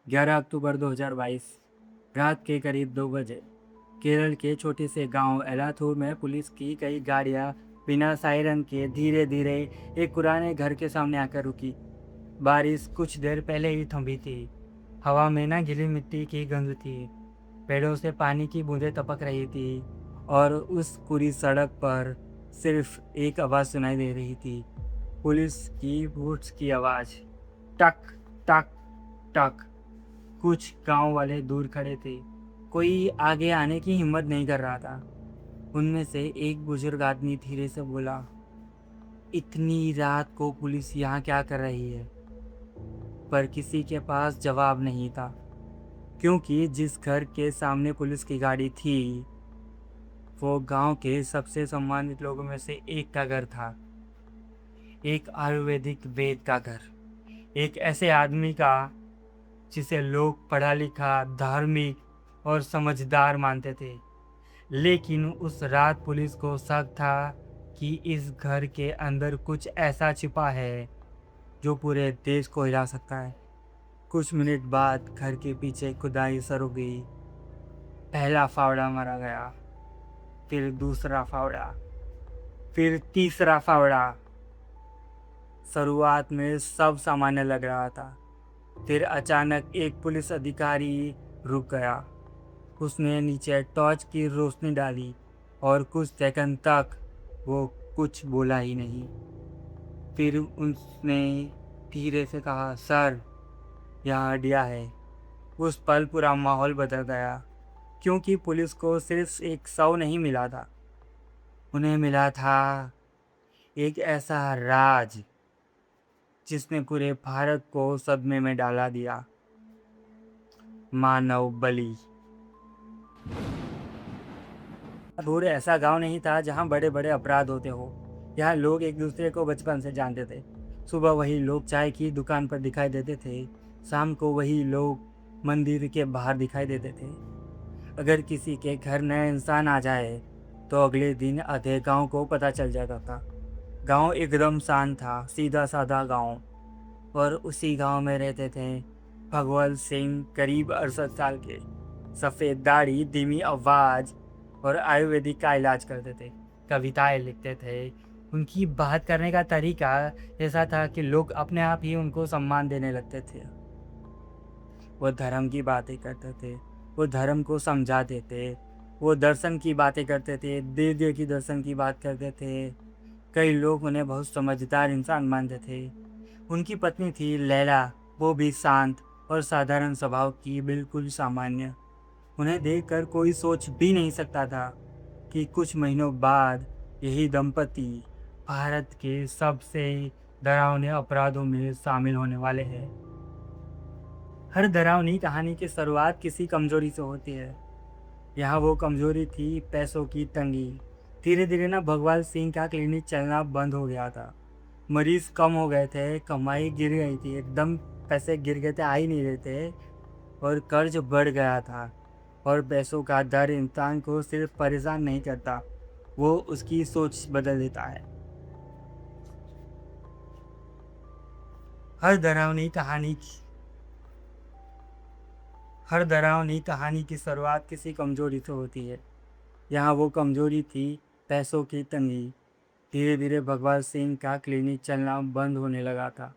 11 अक्टूबर 2022 रात के करीब 2 बजे केरल के छोटे से गांव एलाथूर में पुलिस की कई गाड़ियां बिना सायरन के धीरे धीरे एक पुराने घर के सामने आकर रुकी। बारिश कुछ देर पहले ही थमी थी। हवा में ना गीली मिट्टी की गंध थी। पेड़ों से पानी की बूंदें टपक रही थी और उस पूरी सड़क पर सिर्फ एक आवाज़ सुनाई दे रही थी। पुलिस की बूट्स की आवाज़। टक टक टक। कुछ गांव वाले दूर खड़े थे। कोई आगे आने की हिम्मत नहीं कर रहा था। उनमें से एक बुजुर्ग आदमी धीरे से बोला, इतनी रात को पुलिस यहाँ क्या कर रही है? पर किसी के पास जवाब नहीं था, क्योंकि जिस घर के सामने पुलिस की गाड़ी थी वो गांव के सबसे सम्मानित लोगों में से एक का घर था। एक आयुर्वेदिक वेद का घर। एक ऐसे आदमी का जिसे लोग पढ़ा लिखा, धार्मिक और समझदार मानते थे। लेकिन उस रात पुलिस को शक था कि इस घर के अंदर कुछ ऐसा छिपा है जो पूरे देश को हिला सकता है। कुछ मिनट बाद घर के पीछे खुदाई शुरू हुई। पहला फावड़ा मारा गया, फिर दूसरा फावड़ा, फिर तीसरा फावड़ा। शुरुआत में सब सामान्य लग रहा था। फिर अचानक एक पुलिस अधिकारी रुक गया। उसने नीचे टॉर्च की रोशनी डाली और कुछ सेकंड तक वो कुछ बोला ही नहीं। फिर उसने धीरे से कहा, सर, यहाँ हड्डियाँ है। उस पल पूरा माहौल बदल गया, क्योंकि पुलिस को सिर्फ एक शव नहीं मिला था, उन्हें मिला था एक ऐसा राज जिसने पूरे भारत को सदमे में डाला दिया। मानव बलि। दूर ऐसा गांव नहीं था जहां बड़े बड़े अपराध होते हो। यहाँ लोग एक दूसरे को बचपन से जानते थे। सुबह वही लोग चाय की दुकान पर दिखाई देते थे, शाम को वही लोग मंदिर के बाहर दिखाई देते थे। अगर किसी के घर नया इंसान आ जाए तो अगले दिन आधे गांव को पता चल जाता था। गांव एकदम शांत था, सीधा साधा गांव। और उसी गांव में रहते थे भगवत सिंह, करीब 68 साल के, सफ़ेद दाढ़ी, धीमी आवाज़ और आयुर्वेदिक का इलाज करते थे। कविताएं लिखते थे। उनकी बात करने का तरीका ऐसा था कि लोग अपने आप ही उनको सम्मान देने लगते थे। वो धर्म की बातें करते थे, वो धर्म को समझाते थे। वो दर्शन की बातें करते थे, देव की दर्शन की बात करते थे। कई लोग उन्हें बहुत समझदार इंसान मानते थे। उनकी पत्नी थी लैला, वो भी शांत और साधारण स्वभाव की, बिल्कुल सामान्य। उन्हें देखकर कोई सोच भी नहीं सकता था कि कुछ महीनों बाद यही दंपति भारत के सबसे डरावने अपराधों में शामिल होने वाले हैं। हर डरावनी कहानी की शुरुआत किसी कमजोरी से होती है। यहाँ वो कमजोरी थी पैसों की तंगी। धीरे धीरे ना भगवान सिंह का क्लिनिक चलना बंद हो गया था। मरीज कम हो गए थे, कमाई गिर गई थी, एकदम पैसे गिर गए थे, आ ही नहीं रहे थे। और कर्ज बढ़ गया था। और पैसों का डर इंसान को सिर्फ परेशान नहीं करता, वो उसकी सोच बदल देता है। हर डरावनी कहानी हर डरावनी कहानी की शुरुआत किसी कमजोरी से होती है। यहाँ वो कमजोरी थी पैसों की तंगी। धीरे धीरे भगवान सिंह का क्लिनिक चलना बंद होने लगा था।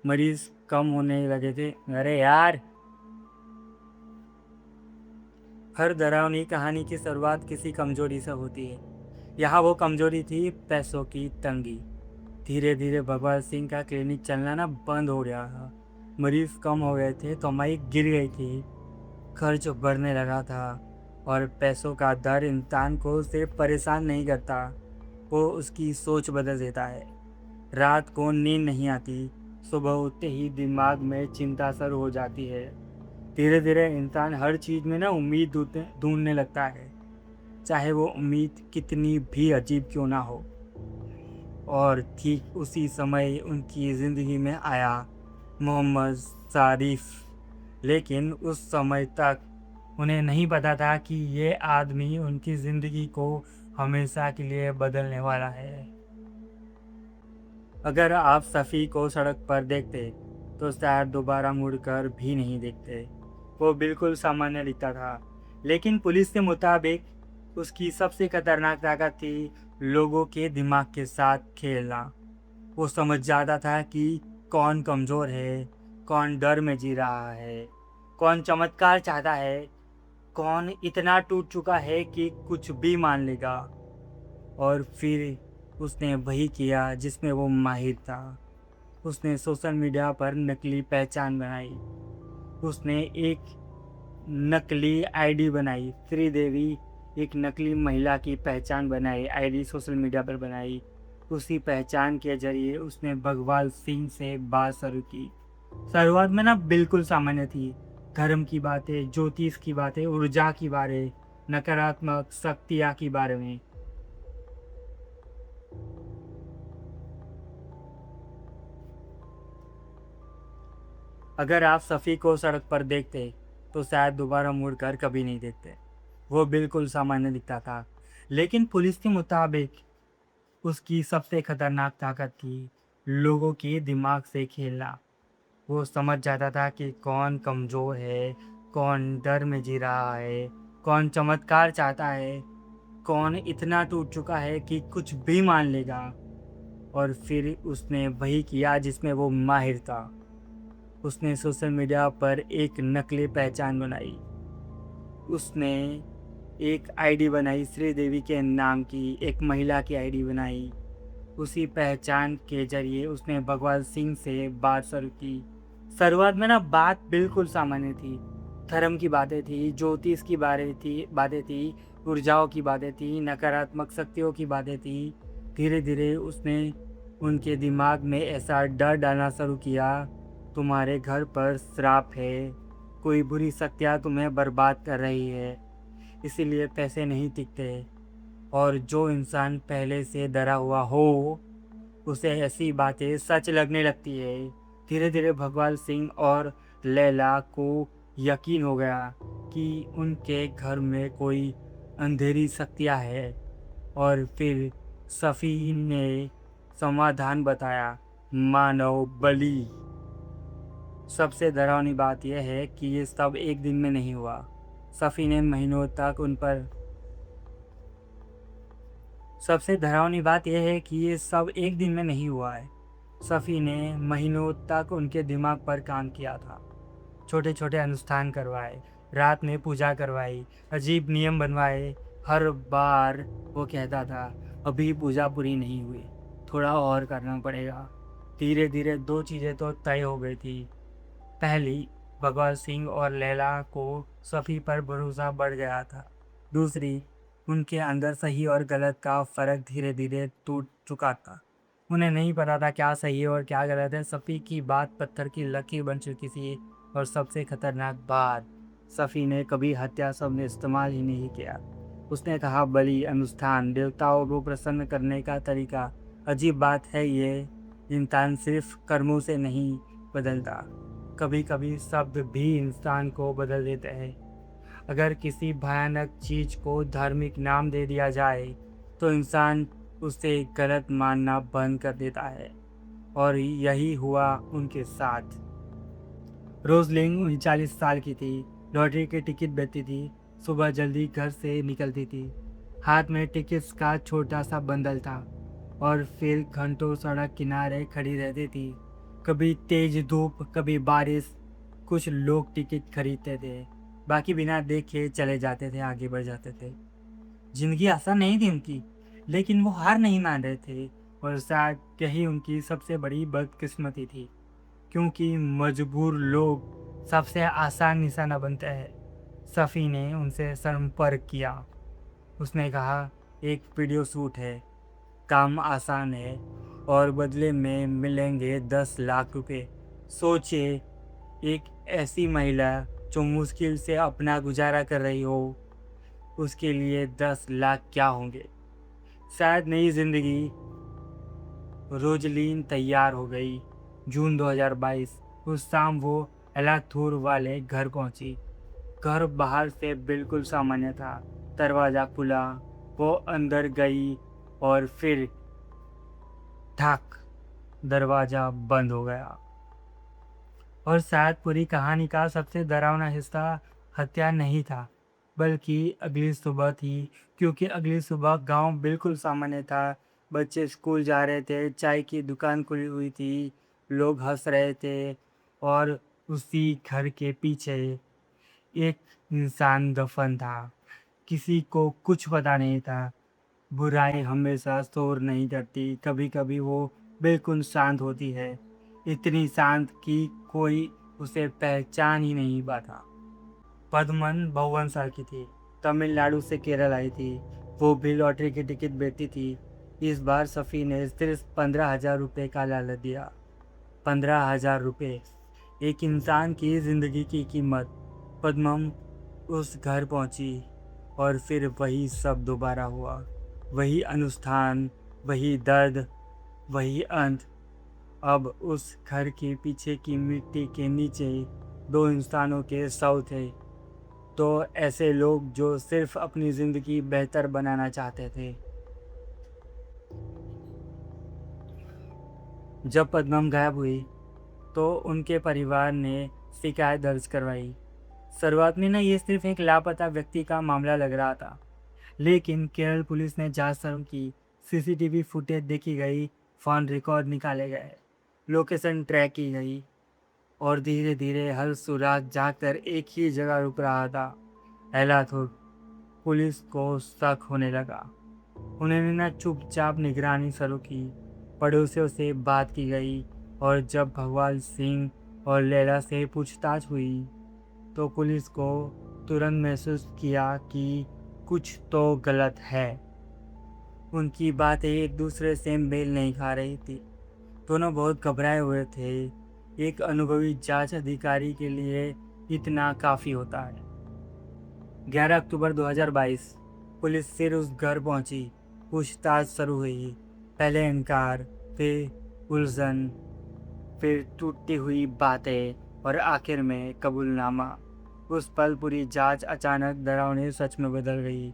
मरीज कम होने लगे थे। अरे यार, हर डरावनी कहानी की शुरुआत किसी कमजोरी से होती है। यहाँ वो कमजोरी थी पैसों की तंगी। धीरे धीरे भगवान सिंह का क्लिनिक चलना ना बंद हो गया था। मरीज कम हो गए थे, कमाई गिर गई थी, खर्च बढ़ने लगा था। और पैसों का डर इंसान को सिर्फ परेशान नहीं करता, वो उसकी सोच बदल देता है। रात को नींद नहीं आती, सुबह उठते ही दिमाग में चिंता शुरू हो जाती है। धीरे धीरे इंसान हर चीज़ में ना उम्मीद ढूंढने लगता है, चाहे वो उम्मीद कितनी भी अजीब क्यों ना हो। और ठीक उसी समय उनकी ज़िंदगी में आया मोहम्मद सारिफ। लेकिन उस समय तक उन्हें नहीं पता था कि ये आदमी उनकी ज़िंदगी को हमेशा के लिए बदलने वाला है। अगर आप सफ़ी को सड़क पर देखते तो शायद दोबारा मुड़कर भी नहीं देखते। वो बिल्कुल सामान्य दिखता था, लेकिन पुलिस के मुताबिक उसकी सबसे खतरनाक ताकत थी लोगों के दिमाग के साथ खेलना। वो समझ जाता था कि कौन कमज़ोर है, कौन डर में जी रहा है, कौन चमत्कार चाहता है, कौन इतना टूट चुका है कि कुछ भी मान लेगा। और फिर उसने वही किया जिसमें वो माहिर था। उसने सोशल मीडिया पर नकली पहचान बनाई। उसने एक नकली आईडी बनाई। श्रीदेवी एक नकली महिला की पहचान बनाई, आईडी सोशल मीडिया पर बनाई। उसी पहचान के जरिए उसने भगवान सिंह से बात शुरू की। शुरुआत में ना बिल्कुल सामान्य थी। धर्म की बातें, ज्योतिष की बातें, ऊर्जा की बातें, नकारात्मक शक्तियाँ के बारे में। अगर आप सफ़ी को सड़क पर देखते तो शायद दोबारा मुड़कर कभी नहीं देखते। वो बिल्कुल सामान्य दिखता था, लेकिन पुलिस के मुताबिक उसकी सबसे खतरनाक ताकत थी लोगों के दिमाग से खेलना। वो समझ जाता था कि कौन कमज़ोर है, कौन डर में जी रहा है, कौन चमत्कार चाहता है, कौन इतना टूट चुका है कि कुछ भी मान लेगा। और फिर उसने वही किया जिसमें वो माहिर था। उसने सोशल मीडिया पर एक नकली पहचान बनाई। उसने एक आईडी बनाई, श्रीदेवी के नाम की एक महिला की आईडी बनाई। उसी पहचान के जरिए उसने भगवान सिंह से बात शुरू की। शुरुआत में ना बात बिल्कुल सामान्य थी। धर्म की बातें थी, ज्योतिष की बातें थी, ऊर्जाओं की बातें थी, नकारात्मक शक्तियों की बातें थी। धीरे धीरे उसने उनके दिमाग में ऐसा डर डालना शुरू किया, तुम्हारे घर पर श्राप है, कोई बुरी शक्तियाँ तुम्हें बर्बाद कर रही है, इसीलिए पैसे नहीं टिकते। और जो इंसान पहले से डरा हुआ हो उसे ऐसी बातें सच लगने लगती है। धीरे धीरे भगवान सिंह और लैला को यकीन हो गया कि उनके घर में कोई अंधेरी शक्तियाँ है। और फिर सफ़ी ने समाधान बताया, मानव बलि। सबसे डरावनी बात यह है कि ये सब एक दिन में नहीं हुआ। सफ़ी ने महीनों तक उन पर सबसे डरावनी बात यह है कि ये सब एक दिन में नहीं हुआ है। सफ़ी ने महीनों तक उनके दिमाग पर काम किया था। छोटे छोटे अनुष्ठान करवाए, रात में पूजा करवाई, अजीब नियम बनवाए। हर बार वो कहता था, अभी पूजा पूरी नहीं हुई, थोड़ा और करना पड़ेगा। धीरे धीरे दो चीज़ें तो तय हो गई थी। पहली, भगवान सिंह और लैला को सफ़ी पर भरोसा बढ़ गया था। दूसरी, उनके अंदर सही और गलत का फ़र्क धीरे धीरे टूट चुका था। उन्हें नहीं पता था क्या सही है और क्या गलत है। सफ़ी की बात पत्थर की लकीर बन चुकी थी। और सबसे खतरनाक बात, सफ़ी ने कभी हत्या शब्द इस्तेमाल ही नहीं किया। उसने कहा बलि, अनुष्ठान, देवताओं को प्रसन्न करने का तरीका। अजीब बात है ये, इंसान सिर्फ कर्मों से नहीं बदलता, कभी कभी शब्द भी इंसान को बदल देते हैं। अगर किसी भयानक चीज़ को धार्मिक नाम दे दिया जाए तो इंसान उसे गलत मानना बंद कर देता है। और यही हुआ उनके साथ। रोजलिंग 39 साल की थी, लॉटरी के टिकट बेचती थी, सुबह जल्दी घर से निकलती थी, हाथ में टिकट्स का छोटा सा बंडल था। और फिर घंटों सड़क किनारे खड़ी रहती थी, कभी तेज धूप, कभी बारिश। कुछ लोग टिकट खरीदते थे, बाकी बिना देखे चले जाते थे, आगे बढ़ जाते थे। जिंदगी आसान नहीं थी उनकी, लेकिन वो हार नहीं मान रहे थे। और शायद यही उनकी सबसे बड़ी बदकिस्मती थी, क्योंकि मजबूर लोग सबसे आसान निशाना बनते हैं। सफ़ी ने उनसे संपर्क किया। उसने कहा, एक वीडियो शूट है, काम आसान है और बदले में मिलेंगे 10 लाख रुपए। सोचिए, एक ऐसी महिला जो मुश्किल से अपना गुजारा कर रही हो, उसके लिए 10 लाख क्या होंगे। शायद नई जिंदगी। रोजलीन तैयार हो गई। जून 2022, उस शाम वो एलाथूर वाले घर पहुंची। घर बाहर से बिल्कुल सामान्य था। दरवाज़ा खुला, वो अंदर गई और फिर ठक, दरवाज़ा बंद हो गया। और शायद पूरी कहानी का सबसे डरावना हिस्सा हत्या नहीं था, बल्कि अगली सुबह थी। क्योंकि अगली सुबह गांव बिल्कुल सामान्य था। बच्चे स्कूल जा रहे थे, चाय की दुकान खुली हुई थी, लोग हंस रहे थे और उसी घर के पीछे एक इंसान दफन था। किसी को कुछ पता नहीं था। बुराई हमेशा शोर नहीं करती, कभी कभी वो बिल्कुल शांत होती है, इतनी शांत कि कोई उसे पहचान ही नहीं पाता। पद्मन 52 साल की थी, तमिलनाडु से केरल आई थी। वो भी लॉटरी की टिकट बेचती थी। इस बार सफ़ी ने सिर्फ 15,000 रुपये का लालच दिया। 15,000 रुपये, एक इंसान की जिंदगी की कीमत। पद्मम उस घर पहुंची और फिर वही सब दोबारा हुआ। वही अनुष्ठान, वही दर्द, वही अंत। अब उस घर के पीछे की मिट्टी के नीचे दो इंसानों के शव थे। तो ऐसे लोग जो सिर्फ अपनी जिंदगी बेहतर बनाना चाहते थे। जब पद्मम गायब हुई तो उनके परिवार ने शिकायत दर्ज करवाई। शुरुआत में ना ये सिर्फ एक लापता व्यक्ति का मामला लग रहा था, लेकिन केरल पुलिस ने जांच शुरू की। सीसीटीवी फुटेज देखी गई, फोन रिकॉर्ड निकाले गए, लोकेशन ट्रैक की गई और धीरे धीरे हर सुराग जाकर एक ही जगह रुक रहा था, एलाथुर। पुलिस को शक होने लगा। उन्होंने ना चुपचाप निगरानी शुरू की, पड़ोसियों से बात की गई और जब भगवान सिंह और लैला से पूछताछ हुई तो पुलिस को तुरंत महसूस किया कि कुछ तो गलत है। उनकी बातें एक दूसरे से मेल नहीं खा रही थी। दोनों बहुत घबराए हुए थे। एक अनुभवी जांच अधिकारी के लिए इतना काफ़ी होता है। 11 अक्टूबर 2022 पुलिस फिर उस घर पहुंची। पूछताछ शुरू हुई। पहले इनकार, फिर उलझन, फिर टूटी हुई बातें और आखिर में कबूलनामा। उस पल पूरी जांच अचानक डरावने सच में बदल गई।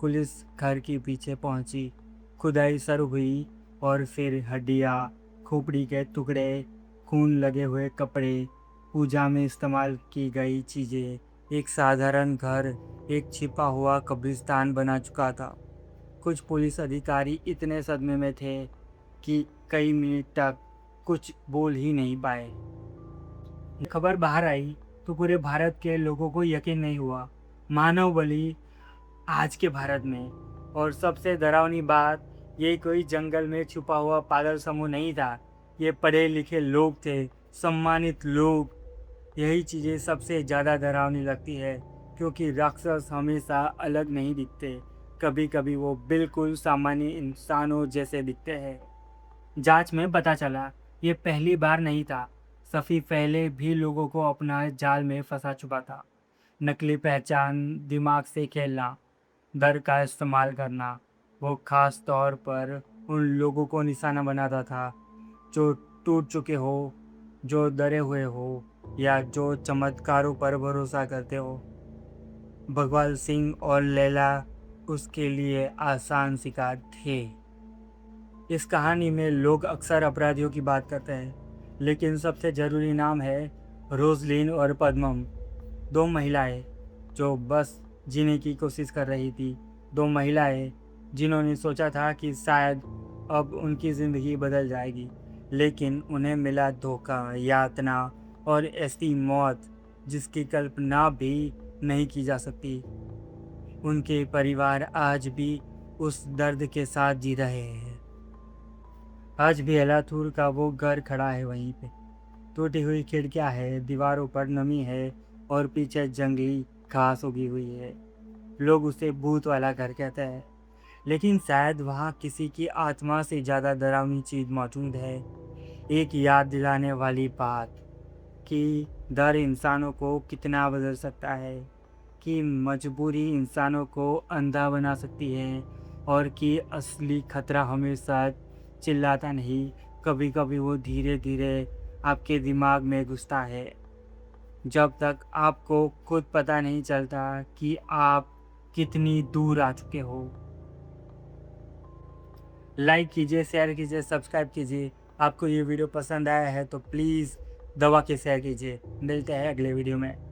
पुलिस घर के पीछे पहुंची, खुदाई शुरू हुई और फिर हड्डियाँ, खोपड़ी के टुकड़े, खून लगे हुए कपड़े, पूजा में इस्तेमाल की गई चीज़ें। एक साधारण घर एक छिपा हुआ कब्रिस्तान बना चुका था। कुछ पुलिस अधिकारी इतने सदमे में थे कि कई मिनट तक कुछ बोल ही नहीं पाए। खबर बाहर आई तो पूरे भारत के लोगों को यकीन नहीं हुआ। मानव बलि आज के भारत में। और सबसे डरावनी बात, ये कोई जंगल में छुपा हुआ पागल समूह नहीं था। ये पढ़े लिखे लोग थे, सम्मानित लोग। यही चीज़ें सबसे ज़्यादा डरावनी लगती है, क्योंकि राक्षस हमेशा अलग नहीं दिखते। कभी कभी वो बिल्कुल सामान्य इंसानों जैसे दिखते हैं। जांच में पता चला ये पहली बार नहीं था। सफ़ी पहले भी लोगों को अपना जाल में फंसा चुका था। नकली पहचान, दिमाग से खेलना, डर का इस्तेमाल करना। वो खास तौर पर उन लोगों को निशाना बनाता था जो टूट चुके हो, जो डरे हुए हो या जो चमत्कारों पर भरोसा करते हो। भगवान सिंह और लैला उसके लिए आसान शिकार थे। इस कहानी में लोग अक्सर अपराधियों की बात करते हैं, लेकिन सबसे ज़रूरी नाम है रोजलिन और पद्मम। दो महिलाएं जो बस जीने की कोशिश कर रही थी। दो महिलाएं जिन्होंने सोचा था कि शायद अब उनकी ज़िंदगी बदल जाएगी, लेकिन उन्हें मिला धोखा, यातना और ऐसी मौत जिसकी कल्पना भी नहीं की जा सकती। उनके परिवार आज भी उस दर्द के साथ जी रहे हैं। आज भी एलाथूर का वो घर खड़ा है वहीं पे। टूटी हुई खिड़कियां है, दीवारों पर नमी है और पीछे जंगली घास उगी हुई है। लोग उसे भूत वाला घर कहते हैं, लेकिन शायद वहाँ किसी की आत्मा से ज़्यादा डरावनी चीज़ मौजूद है। एक याद दिलाने वाली बात कि डर इंसानों को कितना बदल सकता है, कि मजबूरी इंसानों को अंधा बना सकती है और कि असली खतरा हमेशा चिल्लाता नहीं, कभी कभी वो धीरे धीरे आपके दिमाग में घुसता है, जब तक आपको खुद पता नहीं चलता कि आप कितनी दूर आ चुके हो। लाइक कीजिए, शेयर कीजिए, सब्सक्राइब कीजिए। आपको ये वीडियो पसंद आया है तो प्लीज़ दबा के शेयर कीजिए। मिलते हैं अगले वीडियो में।